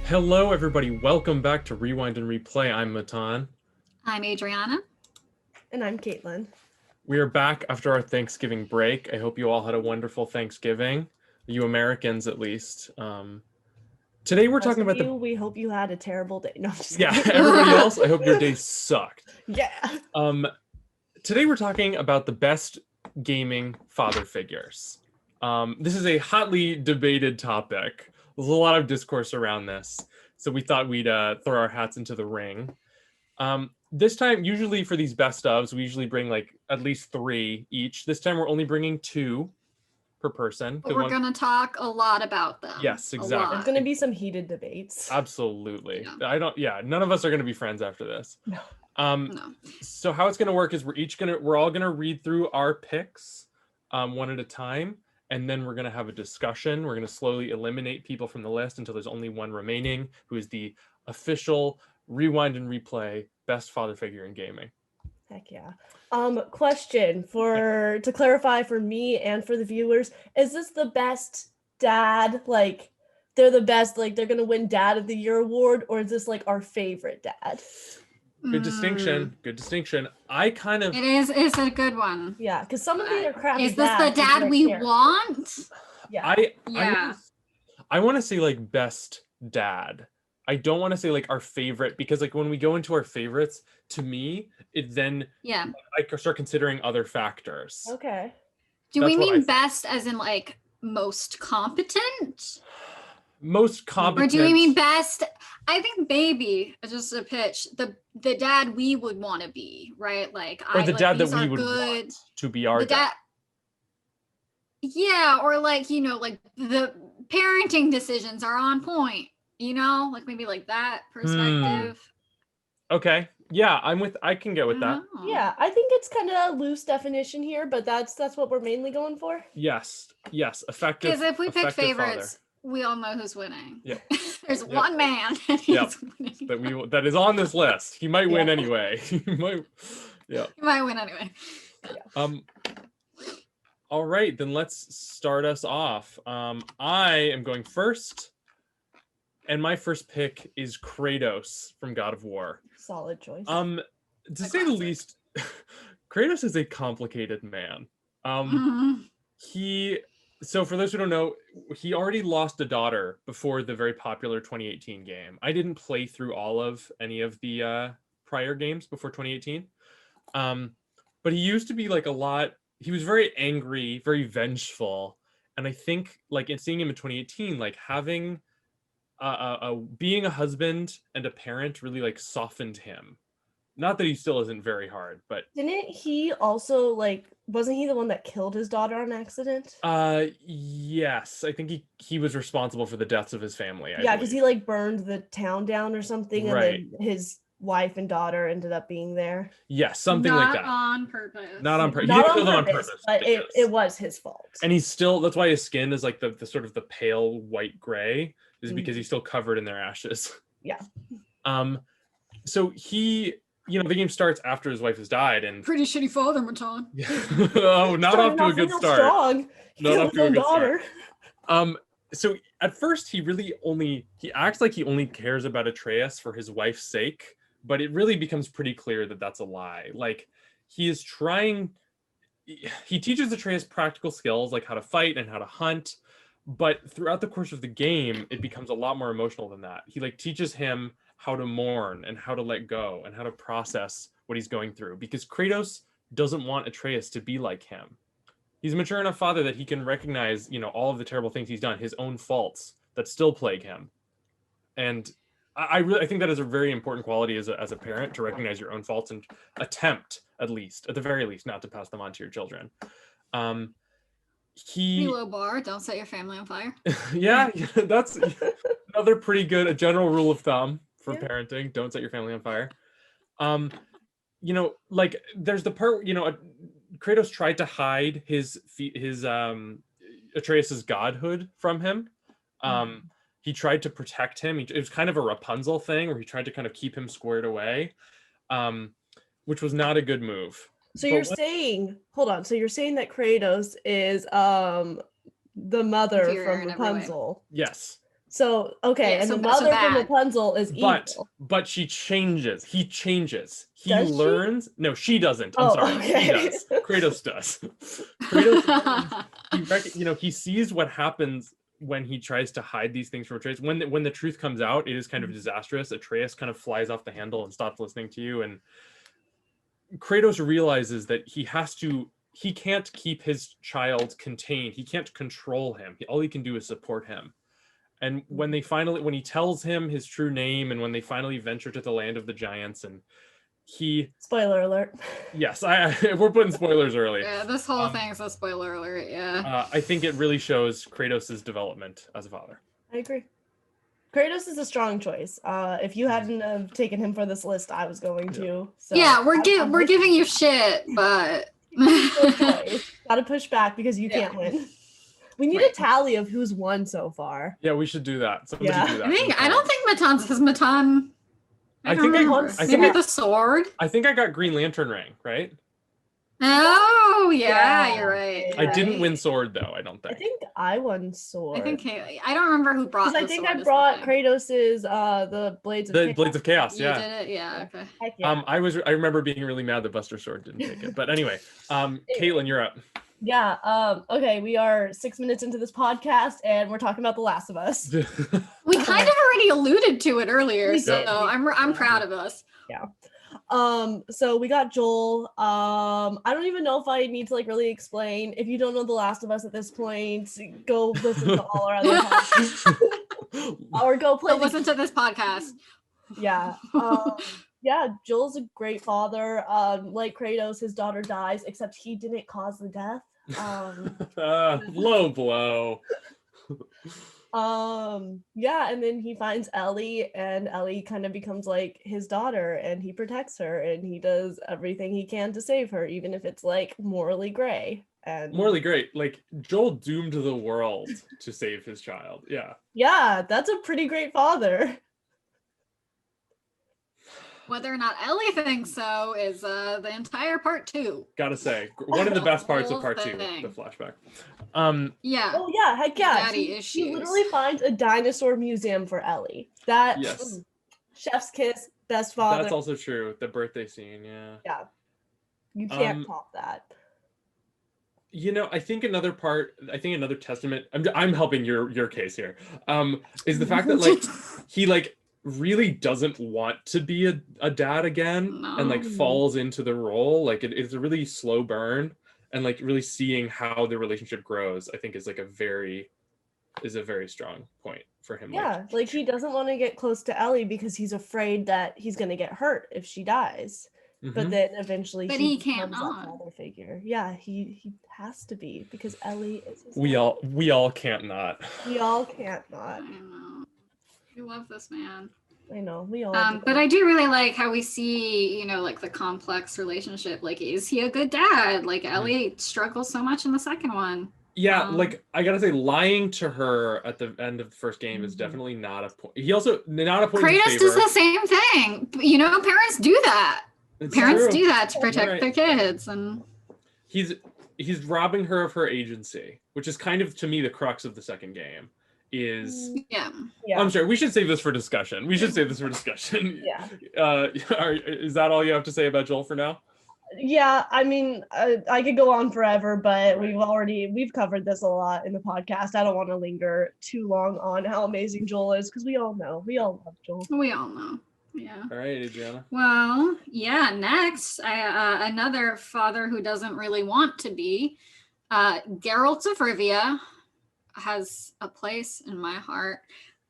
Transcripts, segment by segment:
Hello, everybody. Welcome back to Rewind and Replay. I'm Matan. I'm Adriana. And I'm Caitlin. We are back after our Thanksgiving break. I hope you all had a wonderful Thanksgiving, you Americans at least. Today we're talking about We hope you had a terrible day. No, I'm just kidding. Everybody else, I hope your day sucked. Yeah. Today we're talking about the best gaming father figures. This is a hotly debated topic. There's a lot of discourse around this, so we thought we'd throw our hats into the ring. This time, usually for these best ofs, we usually bring like at least 3 each. This time we're only bringing 2 per person. But we're going to talk a lot about them. Yes, exactly. There's going to be some heated debates. Absolutely. Yeah. None of us are going to be friends after this. No. No. So how it's going to work is we're all going to read through our picks one at a time. And then we're going to have a discussion. We're going to slowly eliminate people from the list until there's only one remaining, who is the official Rewind and Replay best father figure in gaming. Heck yeah. Question to clarify for me and for the viewers, is this the best dad? Like, they're the best, like they're going to win Dad of the Year award, or is this like our favorite dad? Good distinction. Good distinction. It's a good one. Yeah, because some of these are crappy. Is this the dad we want? Yeah. I want to say like best dad. I don't want to say like our favorite, because like when we go into our favorites, to me, it then I start considering other factors. Okay. Do we mean best as in like most competent? Most competent. Or do we mean best? I think maybe just a pitch. The dad we would want to be, right? Like, or the dad that we would want to be our dad. Yeah, or like, like the parenting decisions are on point, like maybe like that perspective. Okay. Yeah, I can get with that. Yeah, I think it's kind of a loose definition here, but that's what we're mainly going for. Yes, effective. Because if we pick favorites, we all know who's winning. Yeah. There's one man and he's winning. That is on this list. He might win anyway. He might win anyway. Yeah. All right, then let's start us off. I am going first, and my first pick is Kratos from God of War. Solid choice. To say the least, Kratos is a complicated man. So for those who don't know, he already lost a daughter before the very popular 2018 game. I didn't play through all of any of the prior games before 2018. But he used to be like he was very angry, very vengeful. And I think like in seeing him in 2018, like having being a husband and a parent really like softened him. Not that he still isn't very hard, but didn't he also wasn't he the one that killed his daughter on accident? Yes, I think he was responsible for the deaths of his family. Yeah, because he burned the town down or something, right. And then his wife and daughter ended up being there. Yes, something like that. Not on purpose. Not on purpose. Not on purpose, but it was his fault. And he's still, that's why his skin is like the sort of the pale white gray, is because he's still covered in their ashes. Yeah. So he, the game starts after his wife has died, and pretty shitty father, Matan. Oh, not off to a good start. Strong. Not off to a good start. So at first he acts like he only cares about Atreus for his wife's sake, but it really becomes pretty clear that that's a lie. Like he teaches Atreus practical skills like how to fight and how to hunt, but throughout the course of the game, it becomes a lot more emotional than that. He teaches him how to mourn and how to let go and how to process what he's going through, because Kratos doesn't want Atreus to be like him. He's a mature enough father that he can recognize, all of the terrible things he's done, his own faults that still plague him. And I think that is a very important quality as a parent, to recognize your own faults and attempt, at the very least, not to pass them on to your children. Pretty low bar. Don't set your family on fire. Yeah, that's another pretty good, a general rule of thumb for parenting. Don't set your family on fire. There's the part, Kratos tried to hide his Atreus's godhood from him. He tried to protect him. It was kind of a Rapunzel thing where he tried to kind of keep him squared away, which was not a good move. So you're saying that Kratos is the mother from Rapunzel. Yes. So okay, Yeah, and so- the so mother from bad. Rapunzel is evil. But she changes. He changes. He Does she? learns. No, she doesn't. I'm Oh, sorry. okay. He does. Kratos does. Kratos learns. He sees what happens when he tries to hide these things from Atreus. When the truth comes out, it is kind of disastrous. Atreus kind of flies off the handle and stops listening to you, and Kratos realizes that he can't keep his child contained. He can't control him. All he can do is support him. And when he tells him his true name, and when they finally venture to the land of the giants, and Spoiler alert. yes, we're putting spoilers early. Yeah, this whole thing is a spoiler alert. Yeah. I think it really shows Kratos' development as a father. I agree. Kratos is a strong choice. If you hadn't have taken him for this list, I was going to. So Yeah, we're giving you shit, but gotta push back because you can't win. We need a tally of who's won so far. Yeah, we should do that. Somebody do that. I don't think Matan's is Matan. I think maybe the sword. I think I got Green Lantern ring, right? Oh yeah, you're right. I didn't win sword though, I don't think. I think I won sword. I think I don't remember who brought. I think I brought Kratos's the blades of Chaos. Blades of Chaos. You Yeah. did it. Yeah. Okay. Heck yeah. I remember being really mad that Buster Sword didn't take it. But anyway, Caitlin, you're up. Yeah. Okay. We are 6 minutes into this podcast, and we're talking about The Last of Us. We kind of already alluded to it earlier, We so did. I'm proud of us. Yeah. So we got Joel. I don't even know if I need to really explain. If you don't know The Last of Us at this point, go listen to all our other podcasts. Or go play. Listen to this podcast. Yeah. Yeah, Joel's a great father. Like Kratos, his daughter dies, except he didn't cause the death. Low blow. Yeah, and then he finds Ellie, and Ellie kind of becomes like his daughter, and he protects her, and he does everything he can to save her, even if it's morally gray. And morally great. Joel doomed the world to save his child. Yeah, that's a pretty great father. Whether or not Ellie thinks so is the entire part 2. Gotta say, one of the best parts of Whole part 2, thing. the flashback. Yeah. Oh yeah, heck yeah. Daddy He issues. literally finds a dinosaur museum for Ellie. That Yes. Chef's kiss, best father. That's also true. The birthday scene, yeah. Yeah. You can't top that. I think another testament. I'm helping your case here. Is the fact that he really doesn't want to be a dad again, and falls into the role. It's a really slow burn, and really seeing how the relationship grows, I think is a very strong point for him. Yeah, he doesn't want to get close to Ellie because he's afraid that he's gonna get hurt if she dies. But then eventually he becomes can't that not. father figure. Yeah, he has to be because Ellie is his We all can't not. We all can't not. I know. We love this man. I know, we all do. But I do really like how we see, the complex relationship. Is he a good dad? Ellie struggles so much in the second one. Yeah, I gotta say, lying to her at the end of the first game is definitely not a point. He also not a point. Kratos does the same thing. Parents do that. Parents do that to protect their kids, and he's robbing her of her agency, which is kind of, to me, the crux of the second game. Yeah. I'm sorry, we should save this for discussion. Yeah. Is that all you have to say about Joel for now? Yeah, I mean, I could go on forever, but we've covered this a lot in the podcast. I don't want to linger too long on how amazing Joel is, because we all love Joel. We all know. Yeah. All right, Adriana. Well, yeah. Next, another father who doesn't really want to be, Geralt of Rivia has a place in my heart.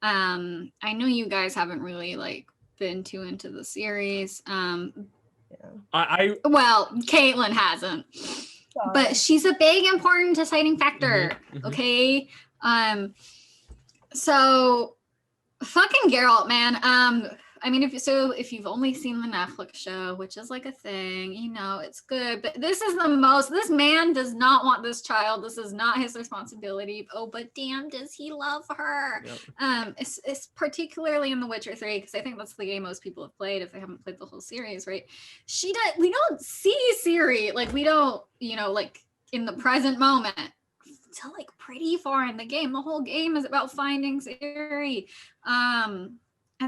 I know you guys haven't really been too into the series. Well, Caitlin hasn't, but she's a big important deciding factor. Okay. So fucking Geralt, man. I mean, if you've only seen the Netflix show, which is a thing, it's good, but this man does not want this child. This is not his responsibility. Oh, but damn, does he love her? Yep. It's particularly in The Witcher 3, because I think that's the game most people have played if they haven't played the whole series, right? We don't see Ciri, we don't, in the present moment, till like pretty far in the game. The whole game is about finding Ciri. And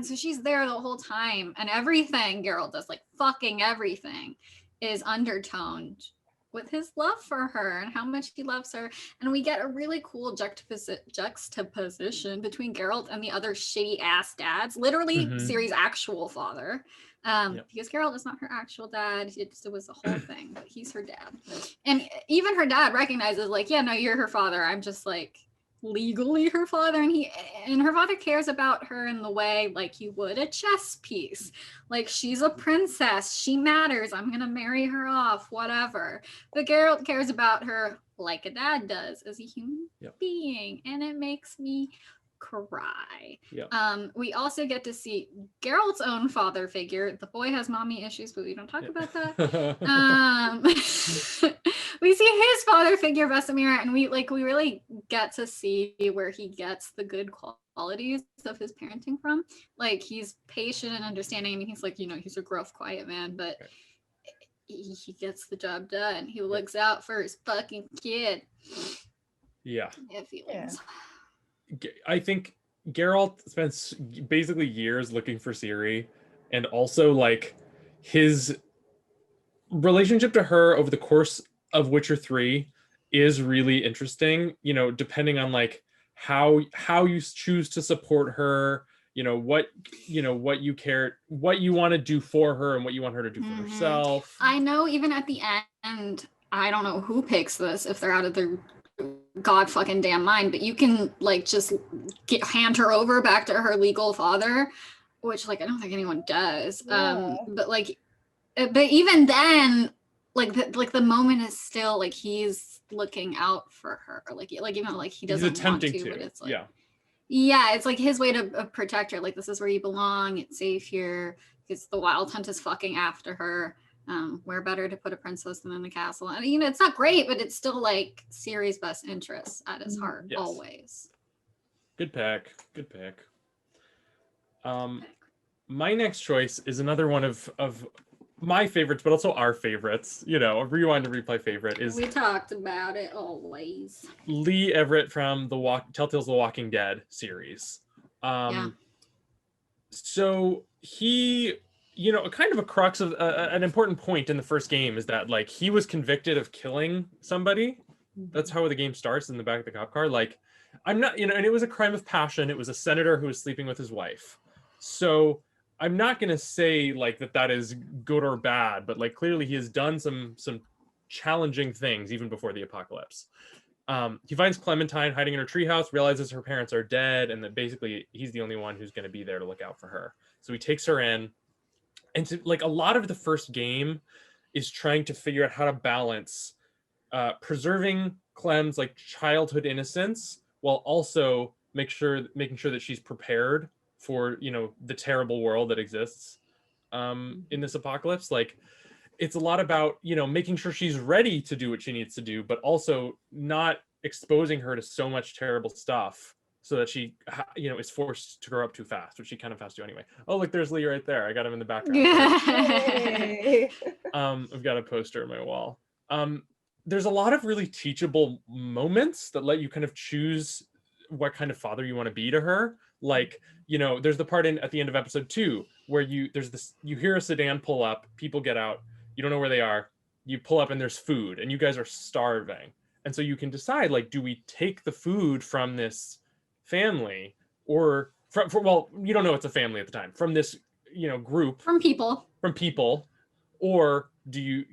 so she's there the whole time, and everything Geralt does, like fucking everything, is undertoned with his love for her and how much he loves her. And we get a really cool juxtaposition between Geralt and the other shitty ass dads, literally Ciri's actual father. Because Geralt is not her actual dad. It was a whole thing, but he's her dad. And even her dad recognizes, like, yeah, no, you're her father. I'm just like legally her father. And her father cares about her in the way like you would a chess piece. Like, she's a princess. She matters. I'm going to marry her off, whatever. But Geralt cares about her like a dad does as a human being. And it makes me cry. We also get to see Geralt's own father figure. The boy has mommy issues, but we don't talk about that. We see his father figure, Vesemir, and we really get to see where he gets the good qualities of his parenting from. Like, he's patient and understanding. I mean, he's like, he's a gruff, quiet man, but he gets the job done. He looks out for his fucking kid. Yeah. Feelings. I think Geralt spends basically years looking for Ciri, and also like his relationship to her over the course of Witcher 3 is really interesting, depending on like how you choose to support her, what you care, what you want to do for her and what you want her to do for herself. I know even at the end, I don't know who picks this if they're out of their god fucking damn mind, but you can like just hand her over back to her legal father, which like I don't think anyone does. But even then, like the moment is still like he's looking out for her, like even like he doesn't he's attempting want to, but it's like it's like his way to protect her. Like, this is where you belong. It's safe here because the Wild Hunt is fucking after her. Where better to put a princess than in the castle? And it's not great, but it's still like Ciri's best interests at his heart, always. Good pick. My next choice is another one of my favorites, but also our favorites. A rewind and replay favorite is. We talked about it always. Lee Everett from the Telltale's The Walking Dead series. So he. Kind of a crux of an important point in the first game is that like he was convicted of killing somebody. That's how the game starts, in the back of the cop car. Like, I'm not, and it was a crime of passion. It was a senator who was sleeping with his wife. So I'm not going to say like that is good or bad, but like clearly he has done some challenging things even before the apocalypse. He finds Clementine hiding in her treehouse, realizes her parents are dead, and that basically he's the only one who's going to be there to look out for her. So he takes her in. And like a lot of the first game is trying to figure out how to balance preserving Clem's like childhood innocence while also making sure that she's prepared for the terrible world that exists in this apocalypse. Like, it's a lot about making sure she's ready to do what she needs to do, but also not exposing her to so much terrible stuff so that she, is forced to grow up too fast, which she kind of has to anyway. Oh, look, there's Lee right there. I got him in the background. I've got a poster on my wall. There's a lot of really teachable moments that let you kind of choose what kind of father you want to be to her. Like, there's the part at the end of episode 2 where you hear a sedan pull up, people get out, you don't know where they are, you pull up and there's food, and you guys are starving. And so you can decide, like, do we take the food from this family, or well, you don't know it's a family at the time, from this group, from people, or do you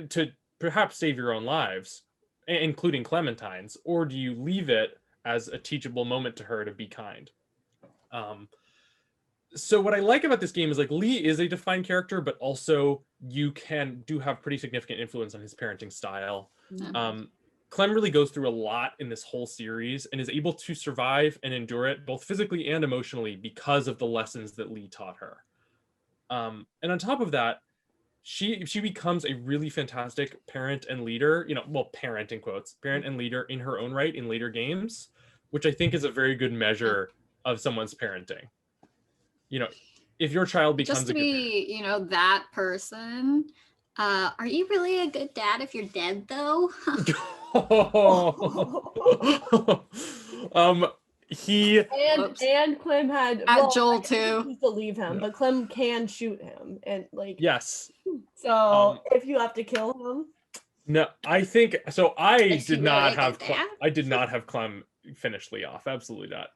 to perhaps save your own lives, including Clementine's, or do you leave it as a teachable moment to her to be kind? So what I like about this game is like Lee is a defined character, but also you do have pretty significant influence on his parenting style. Clem really goes through a lot in this whole series and is able to survive and endure it both physically and emotionally because of the lessons that Lee taught her. And on top of that, she becomes a really fantastic parent and leader, parent in quotes, parent and leader in her own right in later games, which I think is a very good measure of someone's parenting. If your child becomes just to be, that person, are you really a good dad if you're dead though? He and Clem had Joel he too. used to leave him, but Clem can shoot him, and like yes. so if you have to kill him. No, I think so. Is he really a good dad? I did not have Clem finish Lee off. Absolutely not.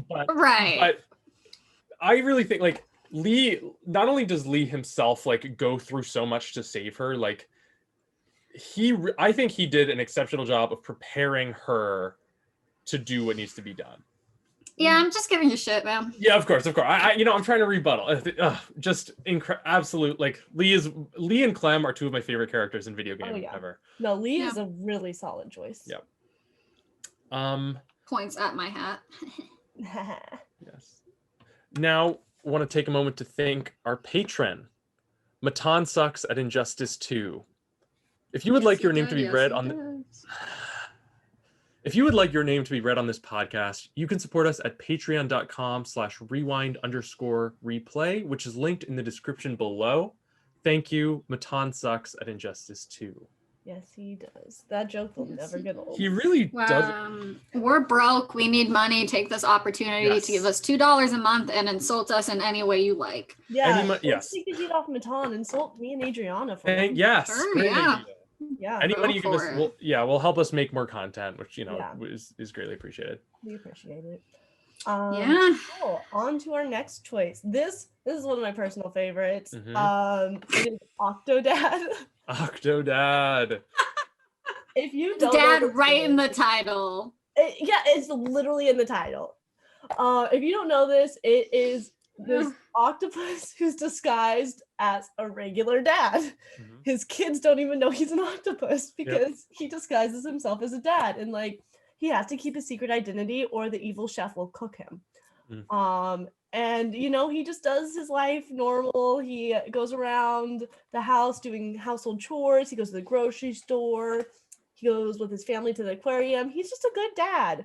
But Right. I really think like Lee. Not only does Lee himself like go through so much to save her, like I think he did an exceptional job of preparing her to do what needs to be done. Yeah, I'm just giving you shit, man. Yeah, of course. I'm trying to rebuttal. Just absolute. Like Lee and Clem are two of my favorite characters in video game ever. No, Lee is a really solid choice. Yep. Points at my hat. Yes. Now, I want to take a moment to thank our patron, Matan Sucks at Injustice 2. If you would like your name to be read on the... If you would like your name to be read on this podcast, you can support us at patreon.com/rewind_replay, which is linked in the description below. Thank you, Matan Sucks at Injustice 2. Yes, he does. That joke will never get old. He really does. We're broke. We need money. Take this opportunity to give us $2 a month and insult us in any way you like. Yeah. Yes. Take the heat off Matan. Insult me and Adriana for it. Yes. Sure, yeah. Yeah. Any money you give us will help us make more content, which is greatly appreciated. We appreciate it. Cool. On to our next choice. This is one of my personal favorites. It is Octodad. Octodad. If you don't Dad right in the title. It's literally in the title. If you don't know this, it is this octopus who's disguised as a regular dad. His kids don't even know he's an octopus because he disguises himself as a dad, and like he has to keep his secret identity or the evil chef will cook him. And he just does his life normal. He goes around the house doing household chores. He goes to the grocery store. He goes with his family to the aquarium. He's just a good dad.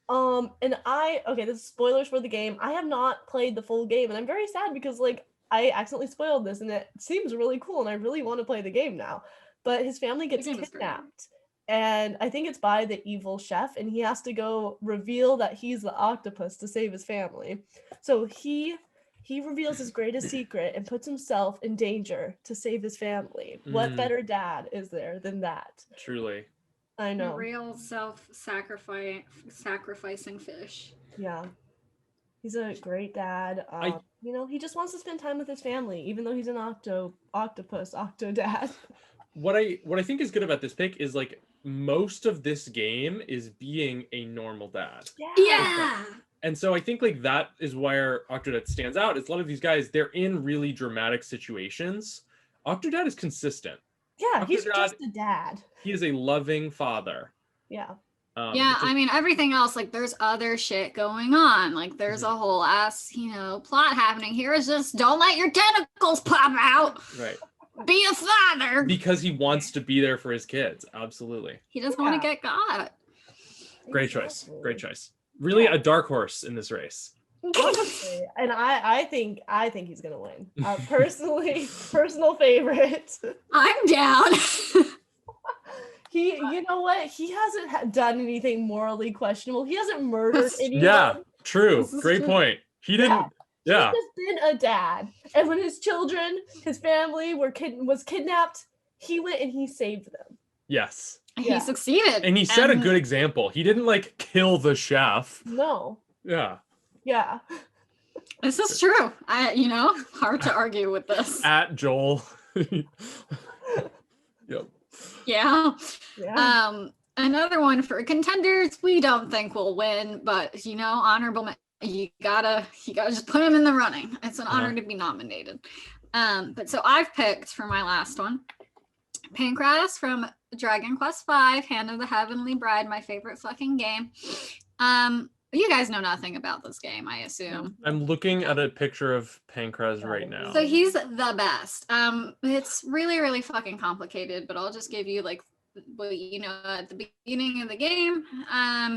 And this is spoilers for the game. I have not played the full game, and I'm very sad because like I accidentally spoiled this, and it seems really cool, and I really want to play the game now. But his family gets kidnapped, and I think it's by the evil chef, and he has to go reveal that he's the octopus to save his family. So he reveals his greatest secret and puts himself in danger to save his family. What better dad is there than that? Truly. I know. A real sacrificing fish. Yeah. He's a great dad. He just wants to spend time with his family, even though he's an octopus, octodad. What I think is good about this pick is like most of this game is being a normal dad. Yeah. And so I think like that is where Octodad stands out. It's a lot of these guys, they're in really dramatic situations. Octodad is consistent. Yeah, he's just a dad. He is a loving father. Yeah. I mean, everything else, like there's other shit going on. Like there's a whole ass, plot happening. Here is just don't let your tentacles pop out. Right. Be a father. Because he wants to be there for his kids. Absolutely. He doesn't want to get got. Great choice. Great choice. Really a dark horse in this race. Honestly, and I think he's gonna win. Personal favorite. I'm down. You know what? He hasn't done anything morally questionable. He hasn't murdered anyone. Yeah, true. Great point. He didn't. Yeah. He's just been a dad, and when his family was kidnapped, he went and he saved them. Yes. He succeeded, and he set a good example. He didn't like kill the chef. No. Yeah. Yeah. This is true. Hard to argue with this. At Joel. Yep. Yeah. Another one for contenders we don't think will win, but honorable. You gotta just put him in the running. It's an honor to be nominated. But so I've picked for my last one, Pancras from Dragon Quest V, Hand of the Heavenly Bride, my favorite fucking game. You guys know nothing about this game, I assume. I'm looking at a picture of Pancras right now. So he's the best. It's really, really fucking complicated, but I'll just give you like what you know at the beginning of the game.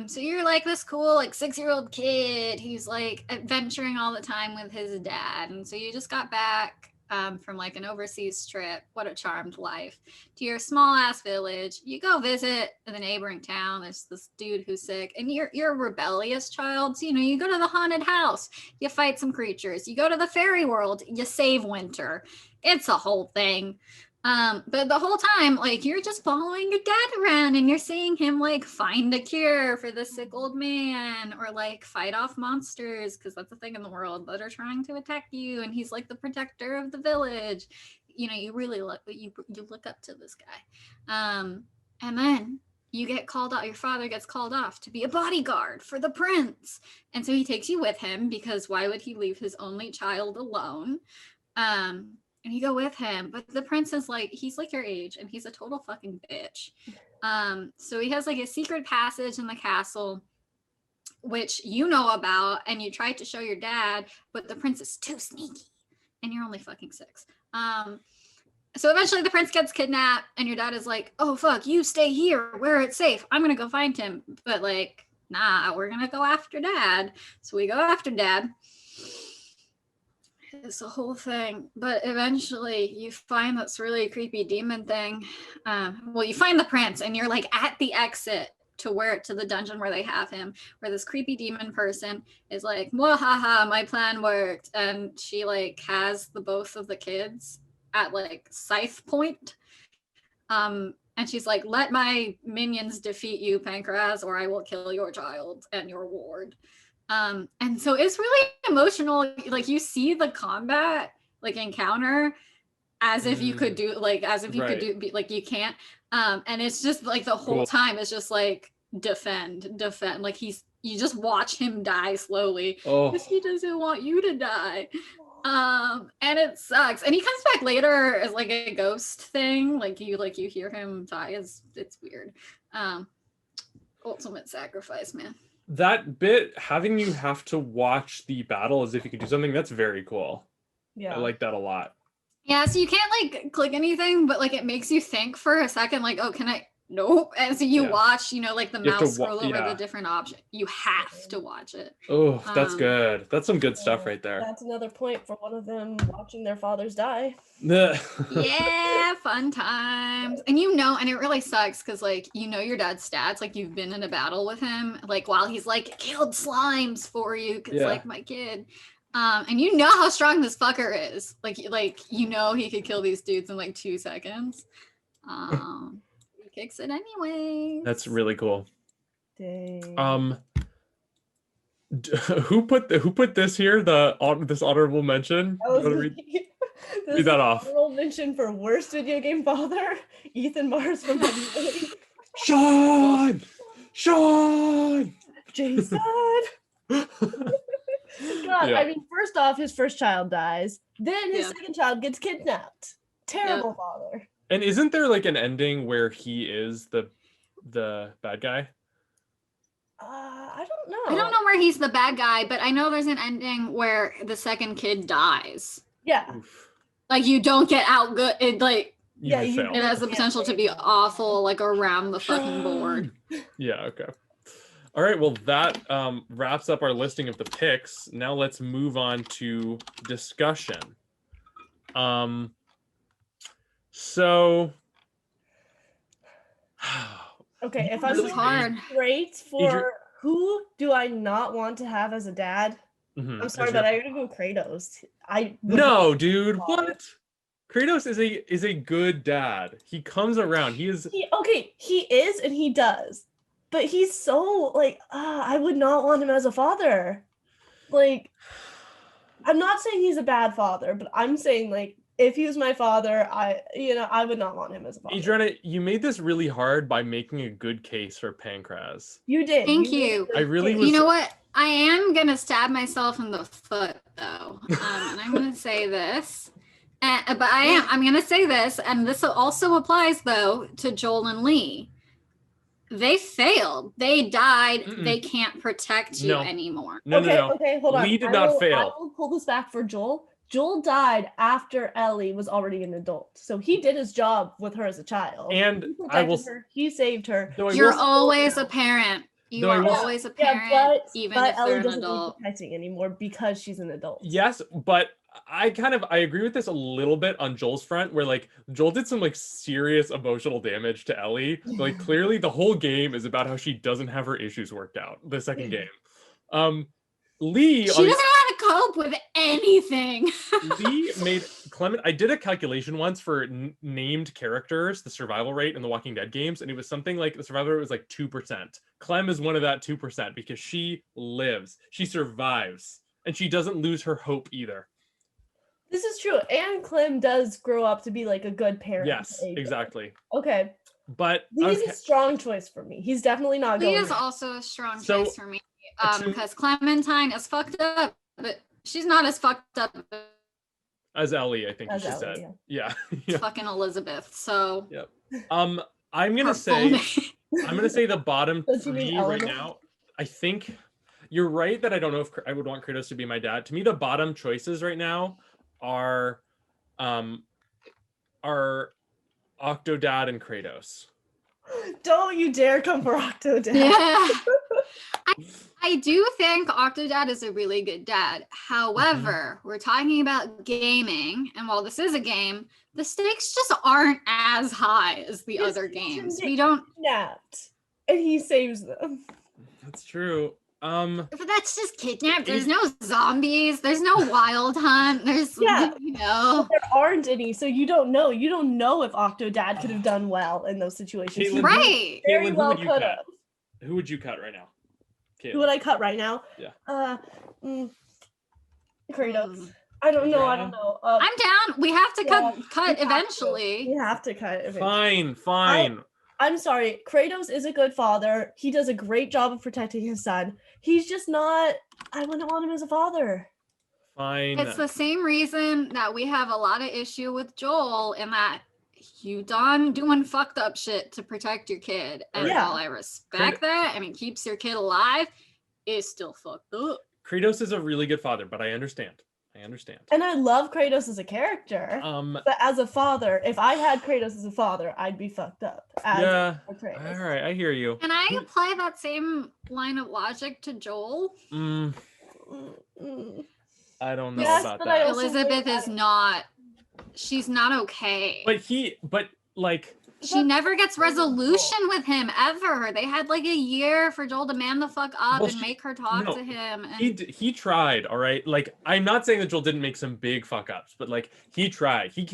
So you're like this cool like 6-year-old kid who's like adventuring all the time with his dad, and so you just got back from like an overseas trip. What a charmed life. To your small ass village. You go visit the neighboring town. There's this dude who's sick, and you're a rebellious child. So, you go to the haunted house. You fight some creatures. You go to the fairy world. You save Winter. It's a whole thing. But the whole time, like, you're just following your dad around and you're seeing him like find a cure for the sick old man or like fight off monsters, because that's a thing in the world that are trying to attack you, and he's like the protector of the village. You really you look up to this guy. And then you get called out, your father gets called off to be a bodyguard for the prince. And so he takes you with him, because why would he leave his only child alone? And you go with him, but the prince is like, he's like your age and he's a total fucking bitch. So he has like a secret passage in the castle, which you know about, and you try to show your dad, but the prince is too sneaky, and you're only fucking 6. So eventually the prince gets kidnapped, and your dad is like, oh fuck, you stay here where it's safe. I'm gonna go find him. But like, nah, we're gonna go after dad. So we go after dad. It's a whole thing, but eventually you find this really creepy demon thing. Well, you find the prince, and you're like at the exit to the dungeon where they have him, where this creepy demon person is like, "Mwahaha, my plan worked," and she like has both of the kids at like scythe point. And she's like, "Let my minions defeat you, Pancras, or I will kill your child and your ward." And so it's really emotional. Like, you see the combat like encounter as if you could do like could do like you can't. And it's just like the whole time is just like defend. Like you just watch him die slowly because he doesn't want you to die. And it sucks. And he comes back later as like a ghost thing. Like you hear him die. It's weird. Ultimate sacrifice, man. That bit, having you have to watch the battle as if you could do something, that's very cool. Yeah, I like that a lot. Yeah, so you can't like click anything, but like it makes you think for a second, like, oh, can I? Nope. And so you watch, like the mouse scroll over the different options. You have to watch it. Oh, that's good. That's some good stuff right there. That's another point for one of them watching their fathers die. Yeah, fun times. And and it really sucks because like your dad's stats, like you've been in a battle with him, like while he's like killed slimes for you, because like my kid. And you know how strong this fucker is. Like he could kill these dudes in like 2 seconds. Kicks it anyway. That's really cool. Dang. Who put this here? This honorable mention. Read that off. Honorable mention for worst video game father, Ethan Mars from Heavyweight. Sean, Jason. God, I mean, first off, his first child dies. Then his second child gets kidnapped. Terrible father. And isn't there like an ending where he is the bad guy? I don't know. I don't know where he's the bad guy, but I know there's an ending where the second kid dies. Yeah. Oof. Like you don't get out good. It it has the potential to be awful, like around the fucking board. Yeah. Okay. All right. Well, that wraps up our listing of the picks. Now let's move on to discussion. So, okay, if I'm hard straight for who do I not want to have as a dad? I'm sorry, but I gotta go Kratos. No, dude, what? Kratos is a good dad. He comes around. He is and he does, but he's so like I would not want him as a father. Like, I'm not saying he's a bad father, but I'm saying like, if he was my father, I would not want him as a father. Adriana, you made this really hard by making a good case for Pancras. You did. Thank you. I really was. You know what? I am going to stab myself in the foot, though. And I'm going to say this. I'm going to say this, and this also applies, though, to Joel and Lee. They failed. They died. Mm-mm. They can't protect you anymore. No. Okay, hold on. Lee did not fail. I will pull this back for Joel. Joel died after Ellie was already an adult. So he did his job with her as a child. And he saved her. You're always a parent. You are always a parent, even if Ellie they're an doesn't adult. need protecting anymore because she's an adult. Yes, but I agree with this a little bit on Joel's front, where like Joel did some like serious emotional damage to Ellie. Like clearly the whole game is about how she doesn't have her issues worked out. The second game. Lee, She doesn't know how to cope with anything. Lee made Clement. I did a calculation once for named characters, the survival rate in the Walking Dead games, and it was something like the survival rate was like 2%. Clem is one of that 2% because she lives, she survives, and she doesn't lose her hope either. This is true, and Clem does grow up to be like a good parent. Yes, exactly. Okay, but Lee's a strong choice for me. He's definitely not Lee going. is also a strong choice for me. Because Clementine is fucked up, but she's not as fucked up as Ellie, I think you should say. Yeah. Fucking Elizabeth. So yep. I'm gonna say the bottom three right now. I think you're right that I don't know if I would want Kratos to be my dad. To me, the bottom choices right now are Octodad and Kratos. Don't you dare come for Octodad. Yeah. I do think Octodad is a really good dad. However, we're talking about gaming, and while this is a game, the stakes just aren't as high as the other games. We don't kidnapped, and he saves them. That's true. But that's just kidnapped. There's no zombies. There's no wild hunt. There's but there aren't any, so you don't know. You don't know if Octodad could have done well in those situations. Caitlin, right. Very well could have. Who would you cut right now? Caitlin. Who would I cut right now? Yeah. Kratos. I don't know. I don't know. I'm down. We have to cut eventually. We have to cut eventually. Fine. I'm sorry. Kratos is a good father. He does a great job of protecting his son. He's just not. I wouldn't want him as a father. Fine. It's the same reason that we have a lot of issue with Joel, in that you done doing fucked up shit to protect your kid. And while I respect that, and it keeps your kid alive, it's still fucked up. Kratos is a really good father, but I understand. And I love Kratos as a character. But as a father, if I had Kratos as a father, I'd be fucked up. All right, I hear you. Can I apply that same line of logic to Joel? I don't know about that. Elizabeth is not. She's not okay. But she never gets resolution with him ever. They had like a year for Joel to man the fuck up and make her talk to him. And he tried, all right? Like, I'm not saying that Joel didn't make some big fuck ups, but like he tried. He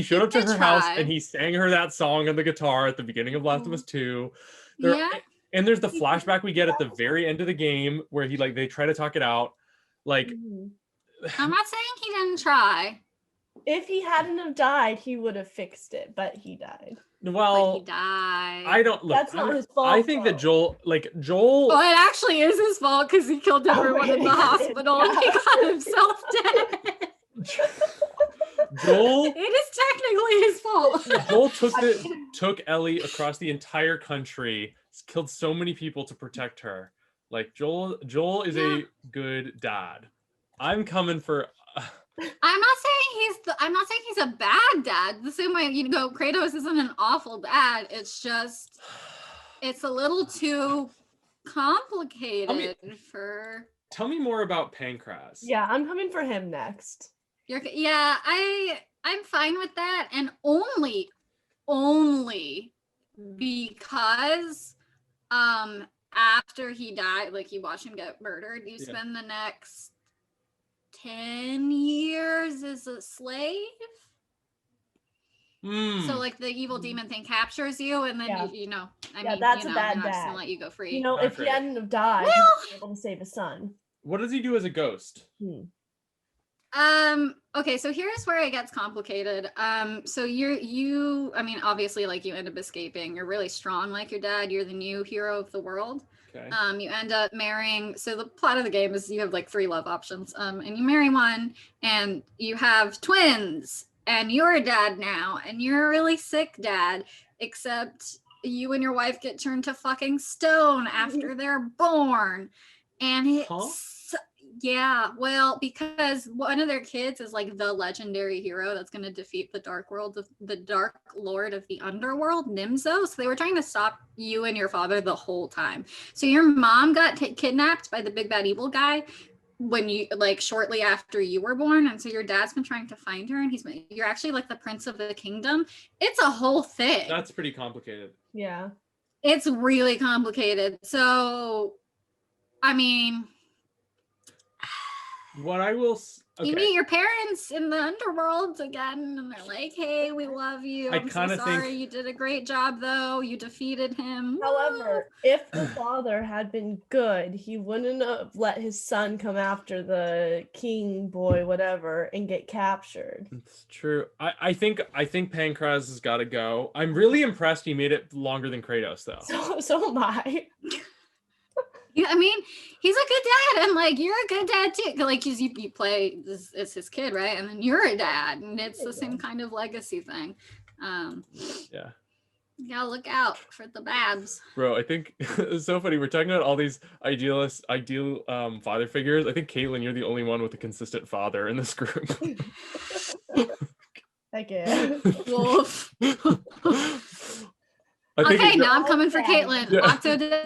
showed up to her house and he sang her that song on the guitar at the beginning of Last of Us 2. And there's the flashback we get at the very end of the game where they try to talk it out. Like, I'm not saying he didn't try. If he hadn't have died, he would have fixed it, but he died. Well, but he died. I don't look. That's not his fault. I think that Joel. Well, it actually is his fault because he killed everyone in the hospital and he got himself dead. Joel. It is technically his fault. Joel took Ellie across the entire country, killed so many people to protect her. Like Joel is a good dad. I'm coming for. I'm not saying he's a bad dad. The same way, Kratos isn't an awful dad. It's just, it's a little too complicated for. Tell me more about Pancras. Yeah, I'm coming for him next. I'm fine with that, and only because after he died, like you watch him get murdered, you spend the next 10 years as a slave. So like the evil demon thing captures you, and then that's a bad not just dad. gonna let you go free. If he hadn't have died, he would be able to save his son. What does he do as a ghost? Okay, so here's where it gets complicated. So obviously, like, you end up escaping. You're really strong like your dad. You're the new hero of the world. Okay. You end up marrying. So the plot of the game is you have like 3 love options. And you marry one, and you have twins, and you're a dad now, and you're a really sick dad, except you and your wife get turned to fucking stone after they're born. And it's because one of their kids is like the legendary hero that's going to defeat the dark lord of the underworld, Nimzo. So they were trying to stop you and your father the whole time. So your mom got kidnapped by the big bad evil guy, when you like shortly after you were born, and so your dad's been trying to find her, and you're actually like the prince of the kingdom. It's a whole thing. That's pretty complicated. Yeah. It's really complicated. So, I mean, What I will you meet your parents in the underworld again, and they're like, "Hey, we love you. I'm so sorry. You did a great job, though. You defeated him." However, if the father had been good, he wouldn't have let his son come after the king boy, whatever, and get captured. It's true. I think Pancraz has got to go. I'm really impressed he made it longer than Kratos, though. So am I. Yeah, I mean, he's a good dad, and like you're a good dad too. Like you play this as his kid, right? And then you're a dad, and it's the same kind of legacy thing. Yeah. You gotta look out for the babs. Bro, I think it's so funny. We're talking about all these ideal father figures. I think Caitlin, you're the only one with a consistent father in this group. Heck yeah. Wolf. Okay, now I'm coming for Caitlin. Yeah. Octodad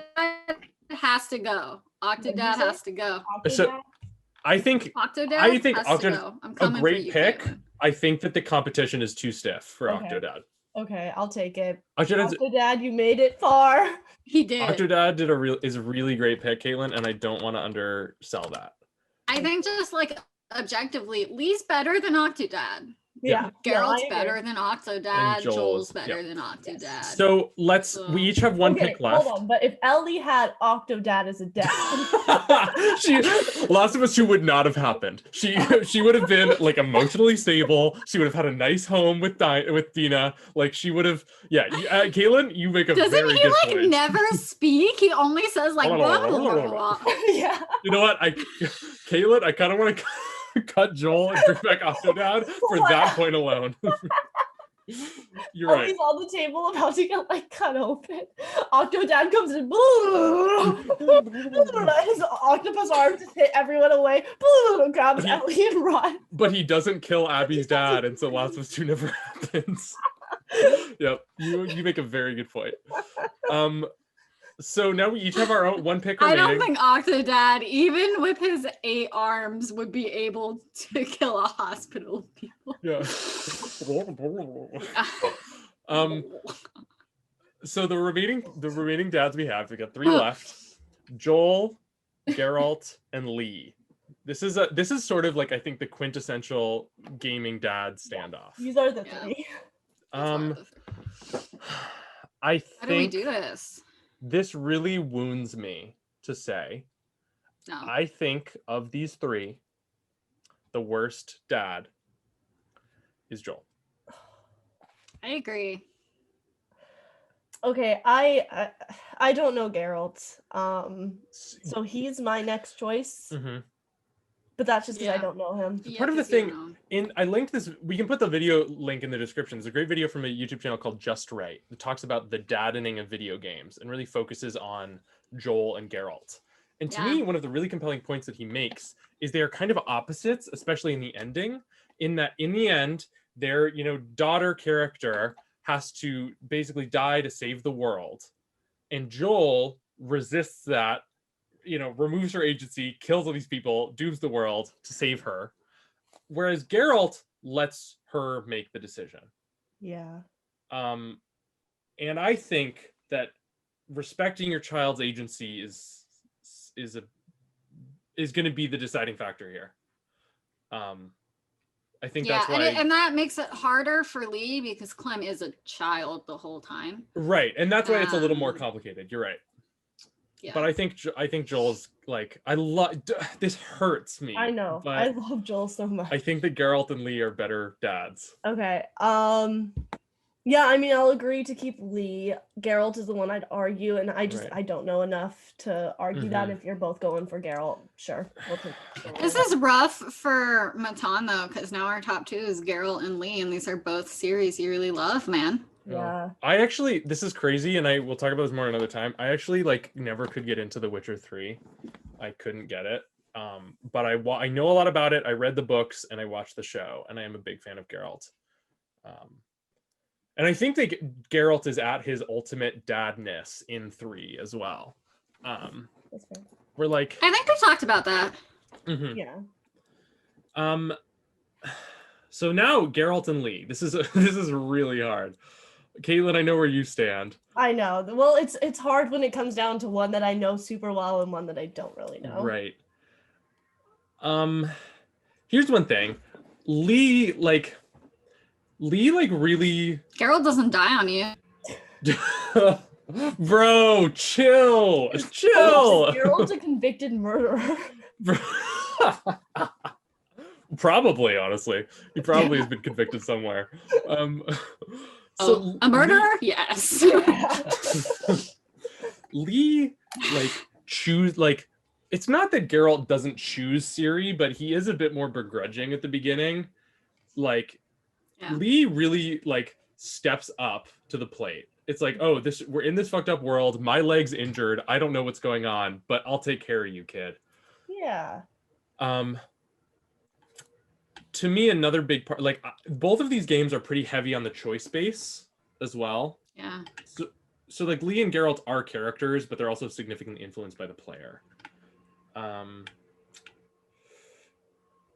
has to go. Octodad has to go. So I think Octodad has to go. I'm coming a great for you, pick. Caitlin. I think that the competition is too stiff for Okay. Octodad. Okay, I'll take it. Octodad, you made it far. He did. Octodad is a really great pick, Caitlin, and I don't want to undersell that. I think just like objectively, Lee's better than Octodad. Yeah. Geralt's I better agree. than Octodad. And Joel's Joel's better than Octodad. Yes. So we each have one pick left. Hold on, but if Ellie had Octodad as a dad, Last of Us 2 would not have happened. She would have been like emotionally stable. She would have had a nice home with Dina. Like she would have. Yeah, Caitlin, you make a Doesn't very he good like point. never speak? He only says like blah, blah, blah, blah. yeah. You know what, Caitlin, I kind of want to cut Joel and bring back Octodad for that point alone. You're right. He's on the table about to get like cut open. Octodad comes in. His octopus arms just hit everyone away. Grabs Ellie and run. But he doesn't kill Abby's dad, and so Last of Us 2 never happens. Yep, you make a very good point. So now we each have our own one pick remaining. I don't think Octodad, even with his 8 arms, would be able to kill a hospital of people. Yeah. So the remaining dads we got 3 left: Joel, Geralt, and Lee. This is sort of like, I think, the quintessential gaming dad standoff. These are the 3. I think. How do we do this? This really wounds me to say. No. I think of these 3, the worst dad is Joel. I agree. Okay, I don't know Geralt. So he's my next choice. Mm-hmm. But that's just because I don't know him. Yeah, Part of the thing, I linked this. We can put the video link in the description. There's a great video from a YouTube channel called Just Right that talks about the daddening of video games and really focuses on Joel and Geralt. And to me, one of the really compelling points that he makes is they are kind of opposites, especially in the ending. In that, in the end, their daughter character has to basically die to save the world, and Joel resists that. Removes her agency, kills all these people, dooms the world to save her. Whereas Geralt lets her make the decision. Yeah. And I think that respecting your child's agency is going to be the deciding factor here. I think that's why. And that makes it harder for Lee because Clem is a child the whole time. Right, and that's why it's a little more complicated. You're right. Yeah. But I think Joel's like, I love this hurts me. I know. But I love Joel so much. I think that Geralt and Lee are better dads. Okay. Yeah, I mean, I'll agree to keep Lee. Geralt is the one I'd argue, and I don't know enough to argue that. If you're both going for Geralt, sure. We'll take Geralt. This is rough for Matan though, because now our top 2 is Geralt and Lee, and these are both series you really love, man. Yeah. This is crazy, and I will talk about this more another time. I actually never could get into The Witcher 3. I couldn't get it. But I know a lot about it. I read the books and I watched the show, and I am a big fan of Geralt. And I think that Geralt is at his ultimate dadness in 3 as well. That's fair. We're like, I think we talked about that. Mhm. Yeah. So now Geralt and Lee. This is this is really hard. Caitlin, I know where you stand. I know. Well, it's hard when it comes down to one that I know super well and one that I don't really know. Right. Here's one thing. Lee like really Geralt doesn't die on you. Bro, chill. Is Geralt a convicted murderer? Probably, honestly. He probably has been convicted somewhere. A murderer? Yes. Lee, like, it's not that Geralt doesn't choose Ciri, but he is a bit more begrudging at the beginning. Like, Lee really, like, steps up to the plate. It's like, oh, we're in this fucked up world. My leg's injured. I don't know what's going on, but I'll take care of you, kid. Yeah. To me, another big part, like, both of these games are pretty heavy on the choice base as well. Yeah. So like, Lee and Geralt are characters, but they're also significantly influenced by the player.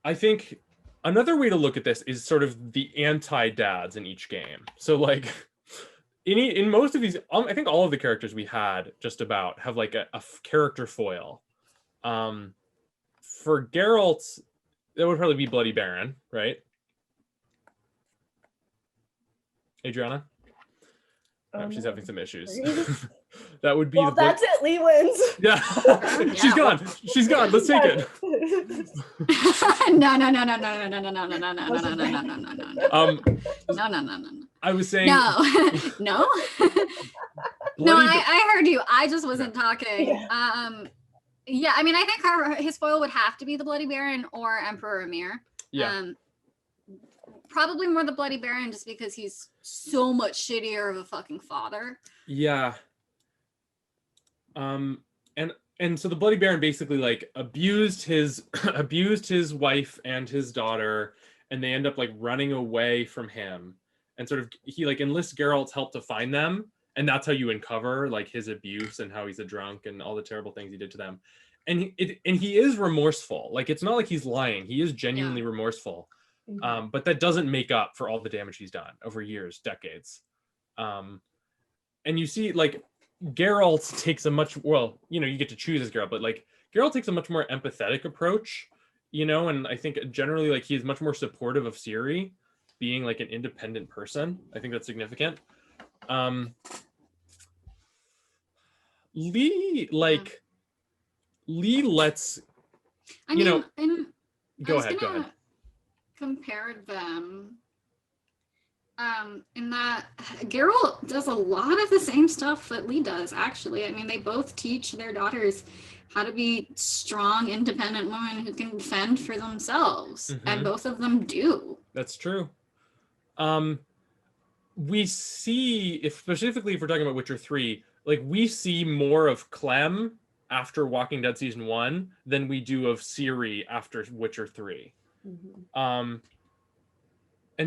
I think another way to look at this is sort of the anti-dads in each game. So like, in most of these, I think all of the characters we had just about have like a character foil. For Geralt, that would probably be Bloody Baron, right? Adriana? She's having some issues. That would be that's it. Lee wins. Yeah. She's gone. She's gone. Let's take it. No. I was saying no. I heard you. I just wasn't talking. Yeah, I mean, I think his foil would have to be the Bloody Baron or Emperor Emir. Yeah. Probably more the Bloody Baron, just because he's so much shittier of a fucking father. Yeah. And so the Bloody Baron basically like abused his wife and his daughter, and they end up like running away from him, and sort of he like enlists Geralt's help to find them. And that's how you uncover like his abuse and how he's a drunk and all the terrible things he did to them. And he is remorseful. Like, it's not like he's lying. He is genuinely remorseful. But that doesn't make up for all the damage he's done over years, decades. And you see, like, Geralt takes a much, well, you know, you get to choose as Geralt, but like Geralt takes a much more empathetic approach, you know, and I think generally like he is much more supportive of Ciri being like an independent person. I think that's significant. Lee lets, go ahead. Compare them in that Geralt does a lot of the same stuff that Lee does, actually. I mean, they both teach their daughters how to be strong, independent women who can fend for themselves, and both of them do. That's true. We see, specifically if we're talking about Witcher 3, like we see more of Clem after Walking Dead Season 1 than we do of Ciri after Witcher 3. And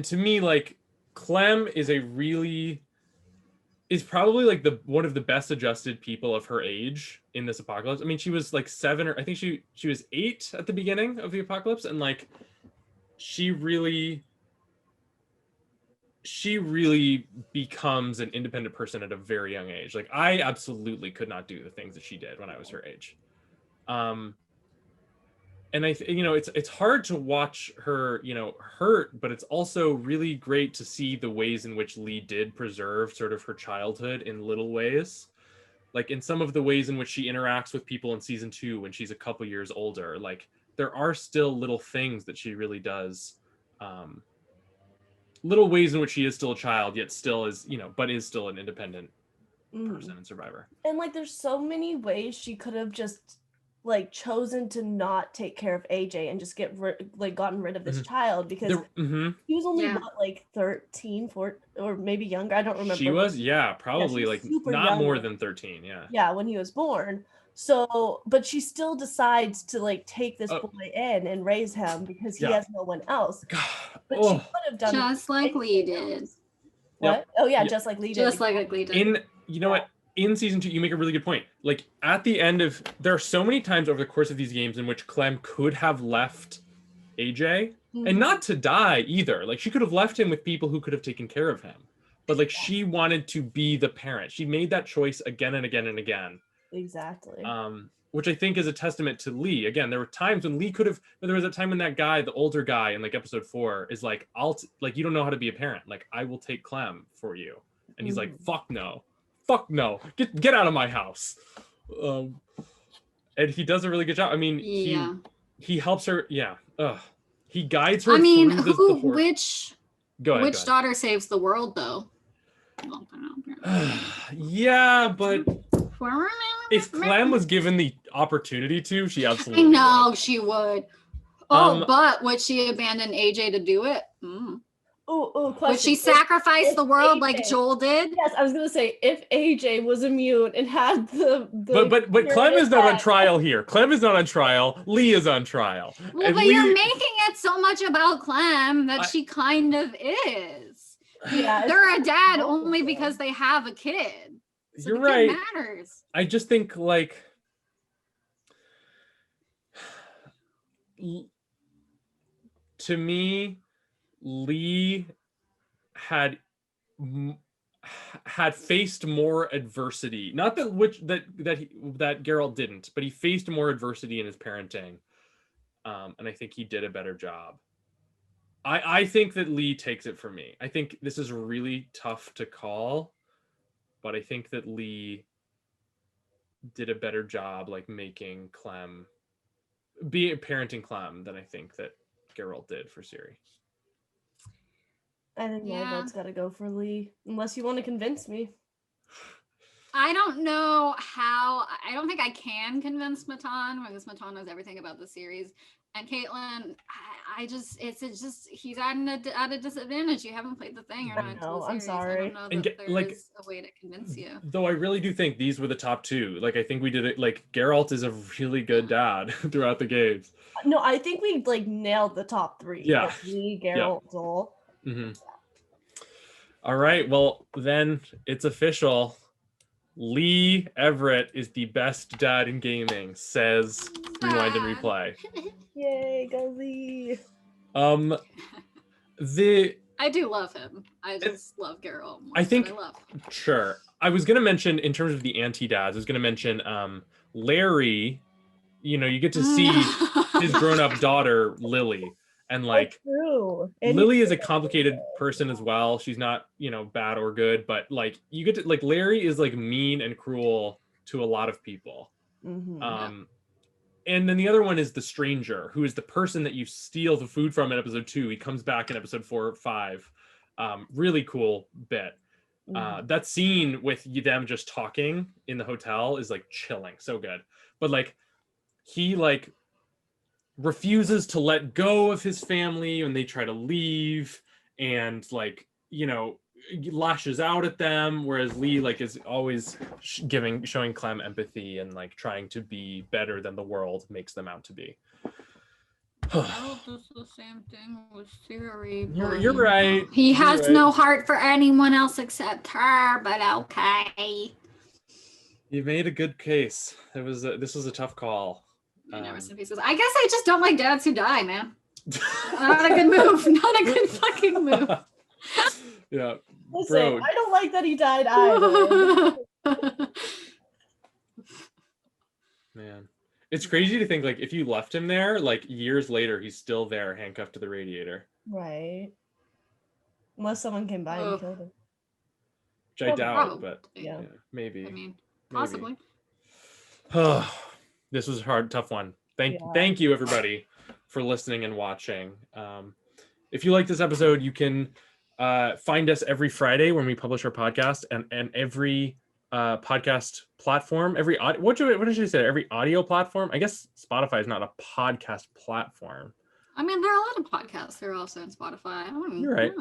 to me, like, Clem is probably like one of the best adjusted people of her age in this apocalypse. I mean, she was like 7, or I think she was 8 at the beginning of the apocalypse, and like she really becomes an independent person at a very young age. Like, I absolutely could not do the things that she did when I was her age. And it's hard to watch her, hurt, but it's also really great to see the ways in which Lee did preserve sort of her childhood in little ways. Like in some of the ways in which she interacts with people in season 2 when she's a couple years older, like there are still little things that she really does. Little ways in which she is still a child, yet still is, but is still an independent person and survivor. And like, there's so many ways she could have just like chosen to not take care of AJ and just gotten rid of this child, because he was only like 13, 14, or maybe younger. I don't remember. She was, probably like not young. More than 13. Yeah, when he was born. So, but she still decides to like take this boy in and raise him because he has no one else. But she could have done just like Lee did. What? Oh yeah, just like Lee did. Just like Lee did. You know what? in season 2, you make a really good point. Like at the end of, there are so many times over the course of these games in which Clem could have left AJ, and not to die either. Like she could have left him with people who could have taken care of him, but like she wanted to be the parent. She made that choice again and again and again. Exactly. Which I think is a testament to Lee. Again, there were times when Lee could have, but there was a time when that guy, the older guy in like episode 4, is like, like, you don't know how to be a parent. Like, I will take Clem for you. And he's like, fuck no. Fuck no. Get out of my house. And he does a really good job. I mean, he helps her. Yeah. He guides her. I mean, which daughter saves the world though? Yeah, but if Clem was given the opportunity to, she absolutely I know would. she would. But would she abandon AJ to do it? Question. Would she sacrifice the world AJ, like Joel did? Yes, I was gonna say if AJ was immune and had the but Clem is not on trial here. Clem is not on trial. Lee is on trial. Well, but you're making it so much about Clem that she kind of is. Yeah, they're a dad only because they have a kid. So you're right. Matters. I just think like to me, Lee had faced more adversity. Not that that Geralt didn't, but he faced more adversity in his parenting, and I think he did a better job. I think that Lee takes it for me. I think this is really tough to call, but I think that Lee did a better job, like making Clem, parenting Clem, than I think that Geralt did for Ciri. I think my vote's got to go for Lee, unless you want to convince me. I don't know how. I don't think I can convince Matan, because Matan knows everything about the series. And Caitlin, it's just he's at a disadvantage. You haven't played the thing or not. No, I'm sorry. I don't know that there's a way to convince you. Though I really do think these were the top 2. Like I think we did it. Like Geralt is a really good dad throughout the games. No, I think we like nailed the top 3. Yeah, like Lee, Geralt, Joel. Mm-hmm. All right, well then it's official. Lee Everett is the best dad in gaming, says Rewind and Replay. Yay, go Lee. I do love him. I just love Geralt. I think sure. I was gonna mention in terms of the anti-dads, I was gonna mention Larry. You know, you get to see his grown-up daughter, Lily. And like Lily is a complicated person as well. She's not, bad or good, but like you get to like Larry is like mean and cruel to a lot of people. And then the other one is the stranger, who is the person that you steal the food from in episode 2. He comes back in episode 4 or 5. Really cool bit. That scene with them just talking in the hotel is like chilling, so good. But like he like refuses to let go of his family when they try to leave, and like lashes out at them, whereas Lee like is always showing Clem empathy and like trying to be better than the world makes them out to be. I'll do the same thing with Ciri. You're right. He has no heart for anyone else except her, but okay. You made a good case. This was a tough call. Rest in peace. I guess I just don't like dads who die, man. Not a good move. Not a good fucking move. Yeah. Listen, bro. I don't like that he died either. Man. It's crazy to think like if you left him there, like years later, he's still there handcuffed to the radiator. Right. Unless someone came by and killed him. Which I doubt, but yeah, maybe. I mean, possibly. This was a tough one. Thank you everybody for listening and watching. If you like this episode, you can find us every Friday when we publish our podcast, and every podcast platform, what did you say? Every audio platform. I guess Spotify is not a podcast platform. I mean, there are a lot of podcasts. They're also on Spotify. You're right.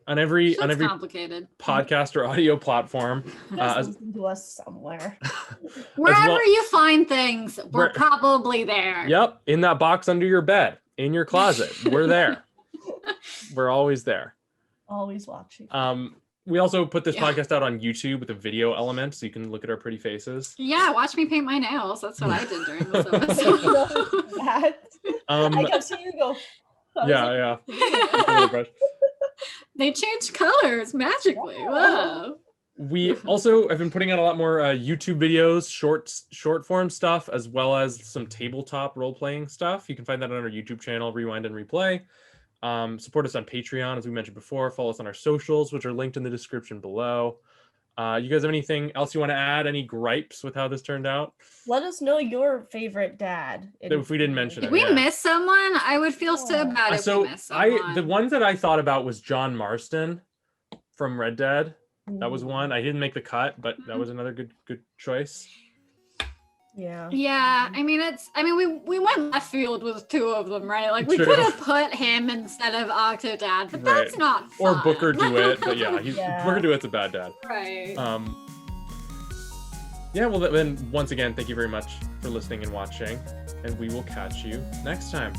On every complicated podcast or audio platform. Listen to us somewhere. Wherever you find things, we're probably there. Yep, in that box under your bed, in your closet, we're there. We're always there. Always watching. We also put this Yeah. podcast out on YouTube with a video element, so you can look at our pretty faces. Yeah, watch me paint my nails. That's what I did during this episode. That. I kept seeing you go. I was Yeah, like, yeah. A little brush. They change colors magically. Whoa. We also have been putting out a lot more YouTube videos, short form stuff, as well as some tabletop role playing stuff. You can find that on our YouTube channel, Rewind and Replay. Support us on Patreon, as we mentioned before. Follow us on our socials, which are linked in the description below. You guys have anything else you want to add? Any gripes with how this turned out? Let us know your favorite dad. If we didn't mention If it. we Yeah. miss someone, I would feel so bad if So we missed someone. the ones that I thought about was John Marston from Red Dead. That was one. I didn't make the cut, but that was another good choice. Yeah. Yeah, I mean we went left field with two of them, right? Like we True. could have put him instead of Octodad, but that's Right. not Or fun. Booker DeWitt, but yeah, Yeah. Booker DeWitt's a bad dad. Right. Yeah, well then once again, thank you very much for listening and watching, and we will catch you next time.